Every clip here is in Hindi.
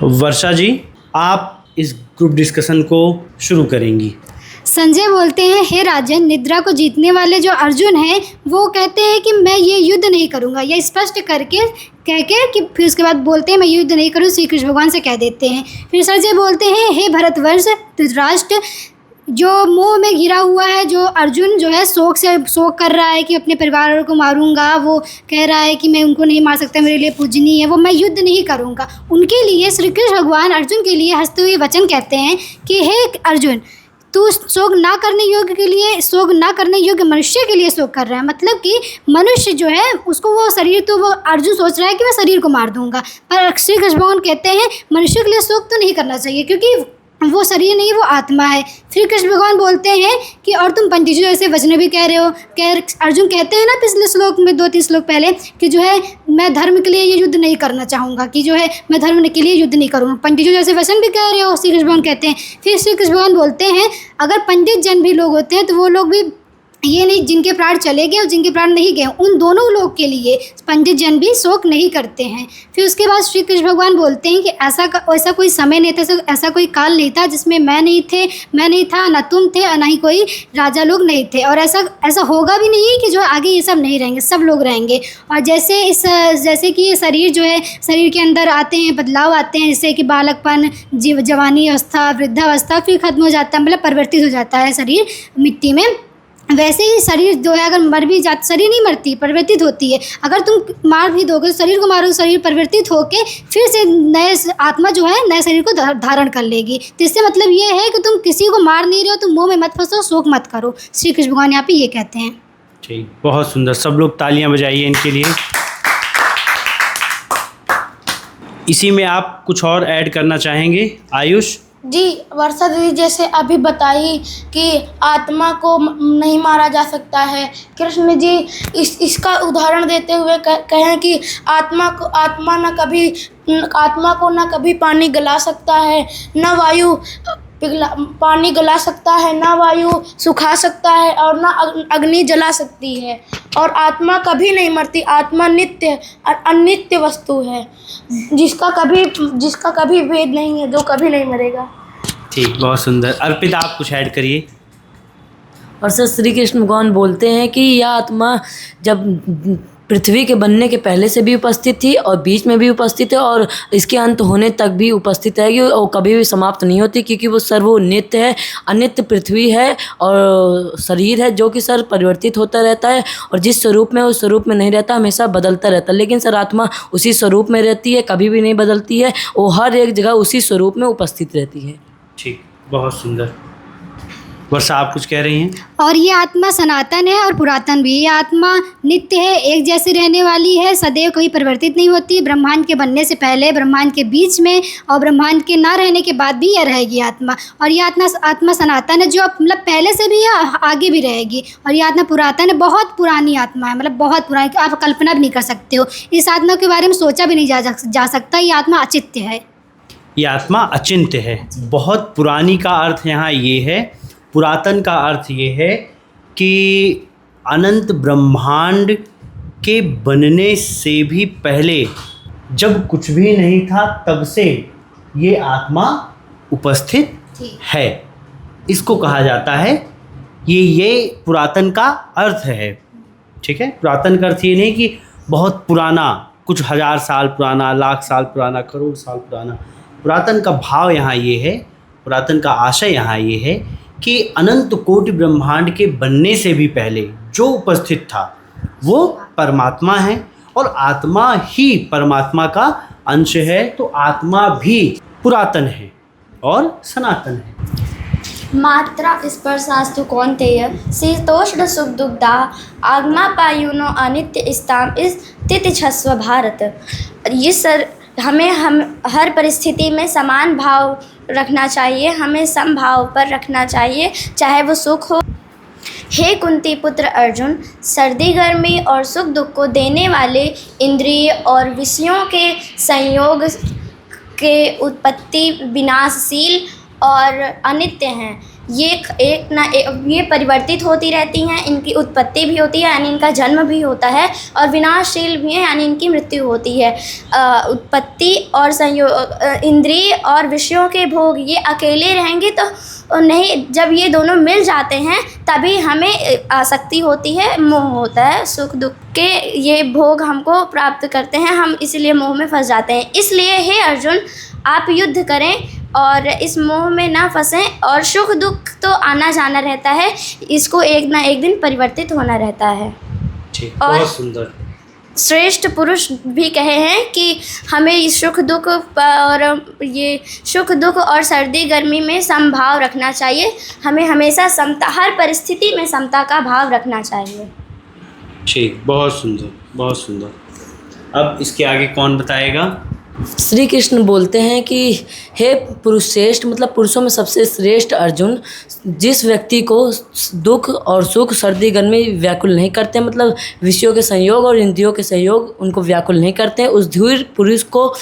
वर्षा जी, आप इस ग्रुप डिस्कशन को शुरू करेंगी। संजय बोलते हैं, हे राजन, निद्रा को जीतने वाले जो अर्जुन हैं वो कहते हैं कि मैं ये युद्ध नहीं करूँगा। यह स्पष्ट करके कह के कि फिर उसके बाद बोलते हैं मैं युद्ध नहीं करूँ, श्री कृष्ण भगवान से कह देते हैं। फिर संजय बोलते हैं, हे भरतवर्ष, धृतराष्ट्र, जो मोह में घिरा हुआ है, जो अर्जुन जो है शोक कर रहा है कि अपने परिवार को मारूंगा, वो कह रहा है कि मैं उनको नहीं मार सकता, मेरे लिए पूजनीय है, वो मैं युद्ध नहीं करूंगा। उनके लिए श्री कृष्ण भगवान अर्जुन के लिए हंसते हुए वचन कहते हैं कि हे अर्जुन, तू शोक ना करने योग्य मनुष्य के लिए शोक कर रहा है। मतलब कि मनुष्य जो है उसको वो शरीर, तो वो अर्जुन सोच रहा है कि मैं शरीर को मार दूंगा, पर श्री कृष्ण भगवान कहते हैं मनुष्य के लिए शोक तो नहीं करना चाहिए, क्योंकि वो शरीर नहीं, वो आत्मा है। श्री कृष्ण भगवान बोलते हैं कि और तुम पंडित जी जैसे वचन भी कह रहे हो। अर्जुन कहते हैं ना पिछले श्लोक में 2-3 श्लोक पहले कि जो है मैं धर्म के लिए ये युद्ध नहीं करना चाहूँगा, कि जो है मैं धर्म के लिए युद्ध नहीं करूँगा। पंडित जी जैसे वचन भी कह रहे हो, श्री कृष्ण भगवान कहते हैं। फिर श्री कृष्ण भगवान बोलते हैं अगर पंडित जन भी लोग होते हैं तो वो लोग भी ये नहीं, जिनके प्राण चले गए और जिनके प्राण नहीं गए, उन दोनों लोग के लिए पंडित जन भी शोक नहीं करते हैं। फिर उसके बाद श्री कृष्ण भगवान बोलते हैं कि ऐसा कोई समय नहीं था, ऐसा कोई काल नहीं था जिसमें मैं नहीं था, ना तुम थे और ना ही कोई राजा लोग नहीं थे, और ऐसा होगा भी नहीं कि जो आगे ये सब नहीं रहेंगे, सब लोग रहेंगे। और जैसे कि ये शरीर जो है, शरीर के अंदर आते हैं बदलाव आते हैं, जैसे कि बालकपन, जवानी अवस्था, वृद्धावस्था, फिर खत्म हो जाता है, मतलब परिवर्तित हो जाता है शरीर मिट्टी में। वैसे ही शरीर जो है अगर मर भी जाता, शरीर नहीं मरती, परिवर्तित होती है। अगर तुम मार भी दोगे तो शरीर को मारोगे, शरीर परिवर्तित होके फिर से नए आत्मा जो है नए शरीर को धारण कर लेगी। तो इससे मतलब ये है कि तुम किसी को मार नहीं रहे हो, तुम मोह में मत फंसो, शोक मत करो। श्री कृष्ण भगवान यहाँ पे ये कहते हैं। ठीक, बहुत सुंदर, सब लोग तालियां बजाइए इनके लिए। इसी में आप कुछ और ऐड करना चाहेंगे आयुष जी? वर्षा दीदी जैसे अभी बताई कि आत्मा को नहीं मारा जा सकता है, कृष्ण जी इसका उदाहरण देते हुए कहें कि आत्मा को न कभी पानी गला सकता है, न वायु पानी गला सकता है, ना वायु सुखा सकता है, और ना अग्नि जला सकती है। और आत्मा कभी नहीं मरती, आत्मा नित्य और अनित्य वस्तु है, जिसका कभी भेद नहीं है, जो कभी नहीं मरेगा। ठीक, बहुत सुंदर। अर्पिता, आप कुछ ऐड करिए। और सर, श्री कृष्ण भगवान बोलते हैं कि यह आत्मा जब पृथ्वी के बनने के पहले से भी उपस्थित थी और बीच में भी उपस्थित है और इसके अंत होने तक भी उपस्थित रहेगी और कभी भी समाप्त नहीं होती, क्योंकि वो सर्वनित्य है। अनित्य पृथ्वी है और शरीर है जो कि सर परिवर्तित होता रहता है, और जिस स्वरूप में उस स्वरूप में नहीं रहता, हमेशा बदलता रहता है। लेकिन सर आत्मा उसी स्वरूप में रहती है, कभी भी नहीं बदलती है, वो हर एक जगह उसी स्वरूप में उपस्थित रहती है। ठीक, बहुत सुंदर। वर्षा, आप कुछ कह रही हैं? और ये आत्मा सनातन है और पुरातन भी। ये आत्मा नित्य है, एक जैसी रहने वाली है, सदैव कभी परिवर्तित नहीं होती। ब्रह्मांड के बनने से पहले, ब्रह्मांड के बीच में और ब्रह्मांड के ना रहने के बाद भी यह रहेगी आत्मा। और ये आत्मा सनातन है, जो मतलब पहले से भी है, आगे भी रहेगी। और ये आत्मा पुरातन है, बहुत पुरानी आत्मा है, मतलब बहुत पुरानी, आप कल्पना भी नहीं कर सकते हो। इस आत्मा के बारे में सोचा भी नहीं जा सकता। ये आत्मा अचित्य है, ये आत्मा अचिंत्य है। बहुत पुरानी का अर्थ यहाँ ये है, पुरातन का अर्थ ये है कि अनंत ब्रह्मांड के बनने से भी पहले, जब कुछ भी नहीं था, तब से ये आत्मा उपस्थित है। इसको कहा जाता है, ये पुरातन का अर्थ है। ठीक है, पुरातन का अर्थ ये नहीं कि बहुत पुराना, कुछ 1000 साल पुराना, लाख साल पुराना, करोड़ साल पुराना। पुरातन का भाव यहाँ ये है, पुरातन का आशय यहाँ ये है कि अनंत कोटि ब्रह्मांड के बनने से भी पहले जो उपस्थित था वो परमात्मा है, और आत्मा ही परमात्मा का अंश है। तो आत्मा भी पुरातन है और सनातन है। मात्रा स्पर्शास्तु कौन्तेय शीतोष्ण सुख दुग्धा आगमा पायुनो अनित्य स्ताम तितिक्षस्व भारत। ये सर हमें हर परिस्थिति में समान भाव रखना चाहिए, हमें समभाव पर रखना चाहिए, चाहे वो सुख हो। हे कुंती पुत्र अर्जुन, सर्दी गर्मी और सुख दुख को देने वाले इंद्रिय और विषयों के संयोग के उत्पत्ति विनाशशील और अनित्य हैं। ये परिवर्तित होती रहती हैं, इनकी उत्पत्ति भी होती है यानी इनका जन्म भी होता है, और विनाशशील भी है यानी इनकी मृत्यु होती है। उत्पत्ति और संयोग, इंद्रिय और विषयों के भोग ये अकेले रहेंगे तो नहीं, जब ये दोनों मिल जाते हैं तभी हमें आसक्ति होती है, मोह होता है, सुख दुख के ये भोग हमको प्राप्त करते हैं, हम इसलिए मोह में फंस जाते हैं। इसलिए हे अर्जुन, आप युद्ध करें और इस मोह में ना फंसें, और सुख दुख तो आना जाना रहता है, इसको एक ना एक दिन परिवर्तित होना रहता है। ठीक, और बहुत सुंदर। श्रेष्ठ पुरुष भी कहे हैं कि हमें इस सुख दुख और सर्दी गर्मी में समभाव रखना चाहिए, हमें हमेशा समता, हर परिस्थिति में समता का भाव रखना चाहिए। ठीक, बहुत सुंदर, बहुत सुंदर। अब इसके आगे कौन बताएगा? श्री कृष्ण बोलते हैं कि हे पुरुष श्रेष्ठ, मतलब पुरुषों में सबसे श्रेष्ठ अर्जुन, जिस व्यक्ति को दुख और सुख सर्दी गर्मी व्याकुल नहीं करते, मतलब विषयों के संयोग और इंद्रियों के संयोग उनको व्याकुल नहीं करते, उस धीर पुरुष को,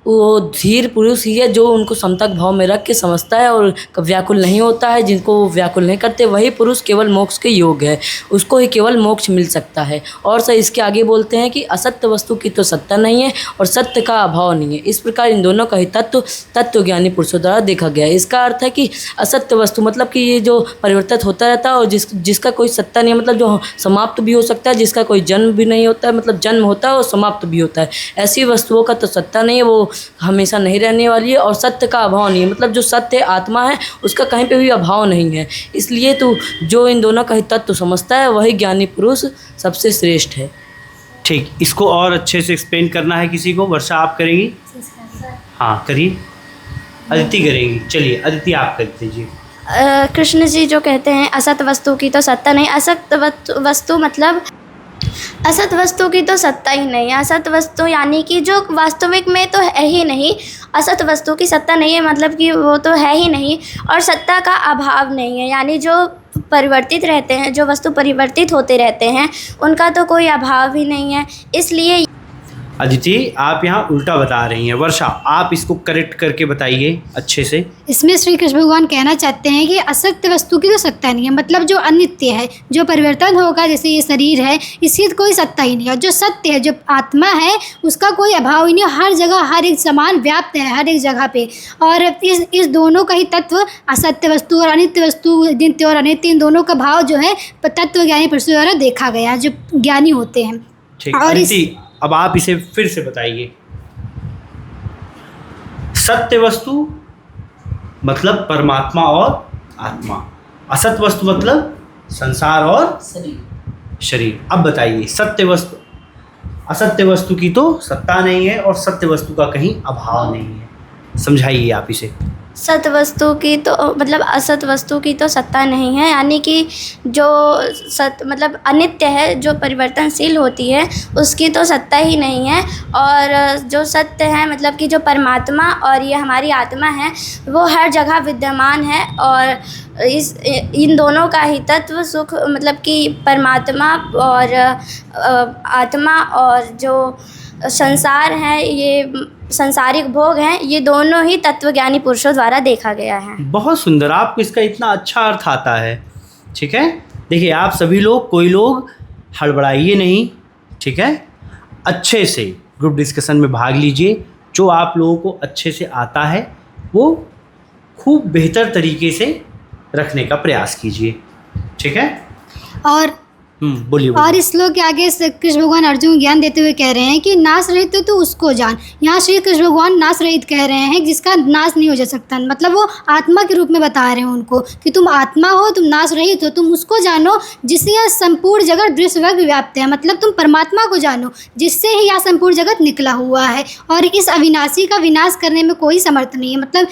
वो धीर पुरुष ही है जो उनको समता भाव में रख के समझता है और व्याकुल नहीं होता है, जिनको वो व्याकुल नहीं करते वही पुरुष केवल मोक्ष के योग्य है, उसको ही केवल मोक्ष मिल सकता है। और सर इसके आगे बोलते हैं कि असत्य वस्तु की तो सत्ता नहीं है और सत्य का अभाव नहीं है, इस प्रकार इन दोनों का ही तत्वज्ञानी पुरुषों द्वारा देखा गया है। इसका अर्थ है कि असत्य वस्तु मतलब कि ये जो परिवर्तित होता रहता है और जिसका कोई सत्ता नहीं है, मतलब जो समाप्त भी हो सकता है, जिसका कोई जन्म भी नहीं होता है, मतलब जन्म होता है और समाप्त भी होता है, ऐसी वस्तुओं का तो सत्ता नहीं है, वो हमेशा नहीं रहने वाली है। और सत्य का अभाव नहीं है, मतलब जो सत्य आत्मा है उसका कहीं पे भी अभाव नहीं है। इसलिए तो जो इन दोनों का ही तत्व समझता है वही ज्ञानी पुरुष सबसे श्रेष्ठ है। ठीक, इसको और अच्छे से एक्सप्लेन करना है किसी को? वर्षा आप करेंगी? हाँ करिए। अदिति करेंगी, चलिए अदिति आप कर दीजिए। कृष्ण जी जो कहते हैं असत वस्तु की तो सत्ता नहीं, असत वस्तु मतलब असत वस्तु की तो सत्ता ही नहीं है। असत वस्तु यानी कि जो वास्तविक में तो है ही नहीं, असत वस्तु की सत्ता नहीं है मतलब कि वो तो है ही नहीं, और सत्ता का अभाव नहीं है यानी जो परिवर्तित रहते हैं, जो वस्तु परिवर्तित होते रहते हैं उनका तो कोई अभाव ही नहीं है। इसलिए अदिति आप यहाँ उल्टा बता रही हैं, वर्षा आप इसको करेक्ट करके बताइए अच्छे से। इसमें श्री कृष्ण भगवान कहना चाहते हैं कि असत्य वस्तु की तो सत्ता नहीं है, मतलब जो अनित्य है, जो परिवर्तन होगा, जैसे ये शरीर है, इसकी कोई सत्ता ही नहीं है। जो सत्य है, जो आत्मा है, उसका कोई अभाव ही नहीं, हर जगह हर एक समान व्याप्त है, हर एक जगह पे। और इस दोनों का ही तत्व, असत्य वस्तु और अनित्य वस्तु, नित्य और अनित्य, इन दोनों का भाव जो है तत्व ज्ञानी पुरुषों द्वारा देखा गया, जो ज्ञानी होते हैं। ठीक, और अदिति अब आप इसे फिर से बताइए। सत्य वस्तु मतलब परमात्मा और आत्मा, असत वस्तु मतलब संसार और शरीर। अब बताइए, सत्य वस्तु, असत्य वस्तु की तो सत्ता नहीं है और सत्य वस्तु का कहीं अभाव नहीं है, समझाइए आप इसे। सत वस्तु की तो मतलब असत वस्तु की तो सत्ता नहीं है यानी कि जो सत मतलब अनित्य है, जो परिवर्तनशील होती है, उसकी तो सत्ता ही नहीं है। और जो सत्य है मतलब कि जो परमात्मा और ये हमारी आत्मा है, वो हर जगह विद्यमान है। और इन दोनों का ही तत्व सुख मतलब कि परमात्मा और आत्मा और जो संसार है, ये संसारिक भोग हैं, ये दोनों ही तत्वज्ञानी पुरुषों द्वारा देखा गया है। बहुत सुंदर, आपको इसका इतना अच्छा अर्थ आता है। ठीक है, देखिए आप सभी लोग, कोई लोग हड़बड़ाइए नहीं, ठीक है, अच्छे से ग्रुप डिस्कशन में भाग लीजिए। जो आप लोगों को अच्छे से आता है वो खूब बेहतर तरीके से रखने का प्रयास कीजिए, ठीक है। और बोलिए। और इस श्लोक के आगे कृष्ण भगवान अर्जुन को ज्ञान देते हुए कह रहे हैं कि नाश रहित तो उसको जान। यहाँ श्री कृष्ण भगवान नाश रहित कह रहे हैं, जिसका नाश नहीं हो जा सकता, मतलब वो आत्मा के रूप में बता रहे हैं उनको कि तुम आत्मा हो, तुम नाश रहित हो, तुम उसको जानो जिससे यह संपूर्ण जगत दृश्य व्याप्त है। मतलब तुम परमात्मा को जानो जिससे ही यह संपूर्ण जगत निकला हुआ है, और इस अविनाशी का विनाश करने में कोई समर्थ नहीं है। मतलब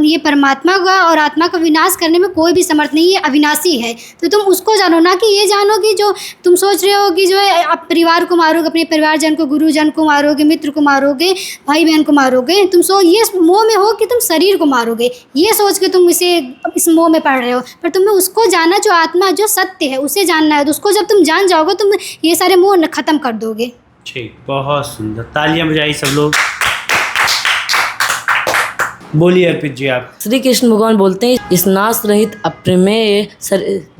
ये परमात्मा का और आत्मा का विनाश करने में कोई भी समर्थ नहीं, ये अविनाशी है। तो तुम उसको जानो, ना कि ये जानो कि जो तुम सोच रहे हो कि जो है आप परिवार को मारोगे, अपने परिवारजन को, गुरुजन को मारोगे, मित्र को मारोगे, भाई बहन को मारोगे। तुम ये मोह में हो कि तुम शरीर को मारोगे, ये सोच के तुम इस मोह में पड़ रहे हो। पर तुम्हें उसको जानना जो आत्मा, जो सत्य है, उसे जानना है। तो उसको जब तुम जान जाओगे, तुम ये सारे मोह खत्म कर दोगे। ठीक, बहुत सुंदर, तालियां बजाइए सब लोग। बोलिए अर्पित जी आप। श्री कृष्ण भगवान बोलते हैं इस नाश रहित अप्रमेय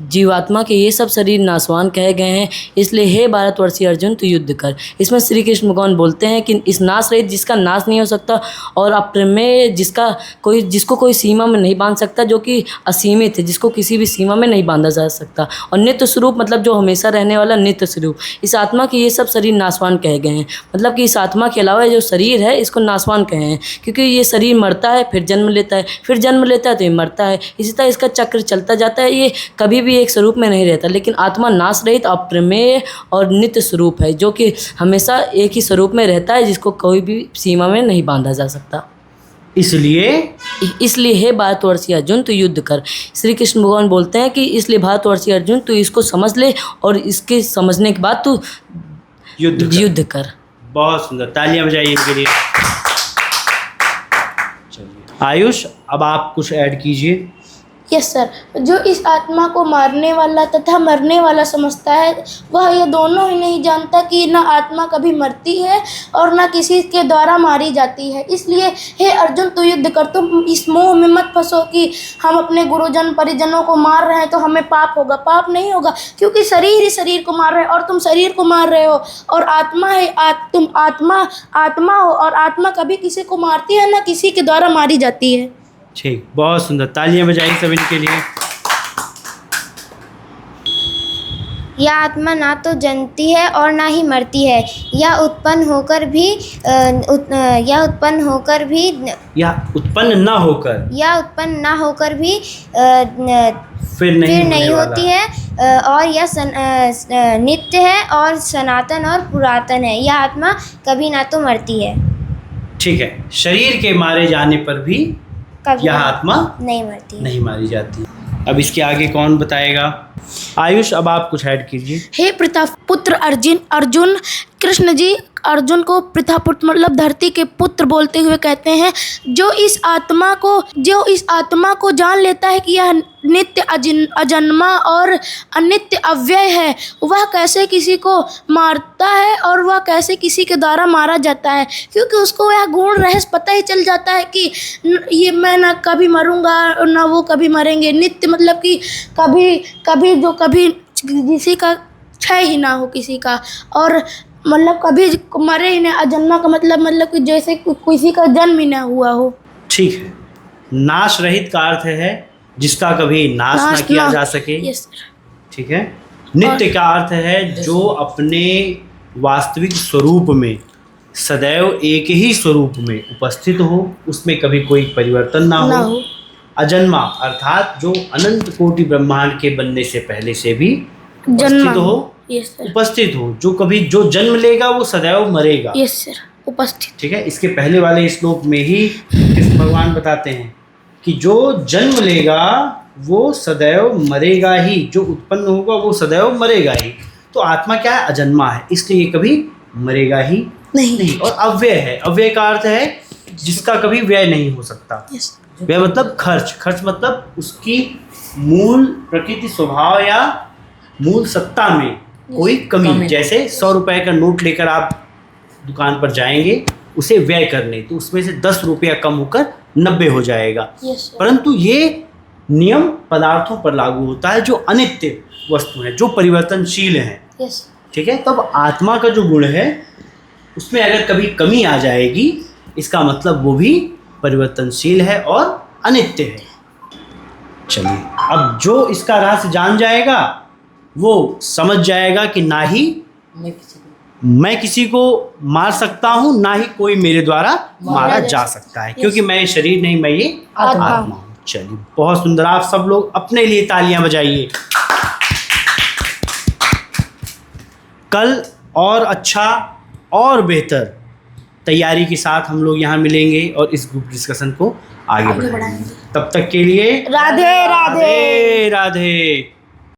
जीवात्मा के ये सब शरीर नाशवान कहे गए हैं, इसलिए हे भारतवर्षीय अर्जुन तू युद्ध कर। इसमें श्री कृष्ण भगवान बोलते हैं कि इस नाश रहित जिसका नाश नहीं हो सकता और अप्रमेय जिसको कोई सीमा में नहीं बांध सकता, जो कि असीमित है, जिसको किसी भी सीमा में नहीं बांधा जा सकता, और नित्य स्वरूप मतलब जो हमेशा रहने वाला नित्य स्वरूप, इस आत्मा के ये सब शरीर नाशवान कहे गए हैं। मतलब कि इस आत्मा के अलावा जो शरीर है इसको नाशवान कहे हैं, क्योंकि ये शरीर मरता है, फिर जन्म लेता है, फिर जन्म लेता है तो ये मरता है, इसी तरह इसका चक्र चलता जाता है। ये कभी भी एक स्वरूप में नहीं रहता, लेकिन आत्मा नाश रहित अप्रमेय और नित्य स्वरूप है, जो कि हमेशा एक ही स्वरूप में रहता है, जिसको कोई भी सीमा में नहीं बांधा जा सकता। इसलिए हे भारतवर्षीय अर्जुन तू युद्ध कर। श्री कृष्ण भगवान बोलते हैं कि इसलिए भारतवर्षीय अर्जुन तू इसको समझ ले और इसके समझने के बाद तू युद्ध कर। बहुत सुंदर, तालियां बजाइए इनके लिए। आयुष, अब आप कुछ ऐड कीजिए। Yes sir. जो इस आत्मा को मारने वाला तथा मरने वाला समझता है, वह ये दोनों ही नहीं जानता कि न आत्मा कभी मरती है और न किसी के द्वारा मारी जाती है। इसलिए हे अर्जुन तू युद्ध कर। तुम इस मोह में मत फंसो कि हम अपने गुरुजन परिजनों को मार रहे हैं तो हमें पाप होगा। पाप नहीं होगा, क्योंकि शरीर ही शरीर को मार रहे हैं और तुम शरीर को मार रहे हो, और आत्मा है तुम आत्मा हो, और आत्मा कभी किसी को मारती है न किसी के द्वारा मारी जाती है। ठीक, बहुत सुंदर, तालियां बजाइए सब इनके लिए। यह आत्मा ना तो जन्मती है और ना ही मरती है। यह उत्पन्न होकर भी उत्पन्न ना होकर भी फिर नहीं होती है, और यह नित्य है और सनातन और पुरातन है। यह आत्मा कभी ना तो मरती है। ठीक है, शरीर के मारे जाने पर भी यह आत्मा नहीं मारी जाती। अब इसके आगे कौन बताएगा? आयुष, अब आप कुछ ऐड कीजिए। हे पुत्र अर्जुन, कृष्ण जी अर्जुन को प्रथापुत्र मतलब धरती के पुत्र बोलते हुए कहते हैं, जो इस आत्मा को जान लेता है कि यह नित्य अजन्मा और अनित्य अव्यय है, वह कैसे किसी को मारता है और वह कैसे किसी के द्वारा मारा जाता है, क्योंकि उसको यह गुण रहस्य पता ही चल जाता है कि ये मैं ना कभी मरूंगा और ना वो कभी मरेंगे। नित्य मतलब कि कभी किसी का क्षय ही ना हो किसी का, और मतलब कभी मरे ही नहीं। अजन्मा का मतलब कि जैसे किसी का जन्म ही ना हुआ हो। ठीक है, नाश रहित का अर्थ है जिसका कभी नाश ना किया जा सके। ठीक है। नित्य का अर्थ है जो अपने वास्तविक स्वरूप में सदैव एक ही स्वरूप में उपस्थित हो, उसमें कभी कोई परिवर्तन ना हो। अजन्मा अर्थात जो अनंत कोटि ब्रह्मांड के बनने से पहले से भी उपस्थित हो, जो जन्म लेगा वो सदैव मरेगा। यस सर, उपस्थित। ठीक है। इसके पहले वाले श्लोक में ही कृष्ण भगवान बताते हैं कि जो जन्म लेगा वो सदैव मरेगा ही, जो उत्पन्न होगा वो सदैव मरेगा ही। तो आत्मा क्या है? अजन्मा है, इसलिए ये कभी मरेगा ही नहीं। और अव्यय है। अव्यय का अर्थ है जिसका कभी व्यय नहीं हो सकता। व्यय मतलब खर्च मतलब उसकी मूल प्रकृति स्वभाव या मूल सत्ता में कोई कमी। जैसे 100 रुपए का नोट लेकर आप दुकान पर जाएंगे उसे व्यय करने, तो उसमें से 10 रुपया कम होकर 90 हो जाएगा। परंतु ये नियम पदार्थों पर लागू होता है जो अनित्य वस्तु है, जो परिवर्तनशील है। ठीक है। तब आत्मा का जो गुण है उसमें अगर कभी कमी आ जाएगी, इसका मतलब वो भी परिवर्तनशील है और अनित्य है। चलिए, अब जो इसका रहस्य जान जाएगा वो समझ जाएगा कि ना ही मैं किसी को मार सकता हूँ, ना ही कोई मेरे द्वारा मारा जा सकता है, क्योंकि मैं ये शरीर नहीं, मैं ये आत्मा हूँ। चलिए, बहुत सुंदर। आप सब लोग अपने लिए तालियां बजाइए। कल और अच्छा और बेहतर तैयारी के साथ हम लोग यहाँ मिलेंगे और इस ग्रुप डिस्कशन को आगे बढ़ाएंगे। तब तक के लिए राधे राधे राधे।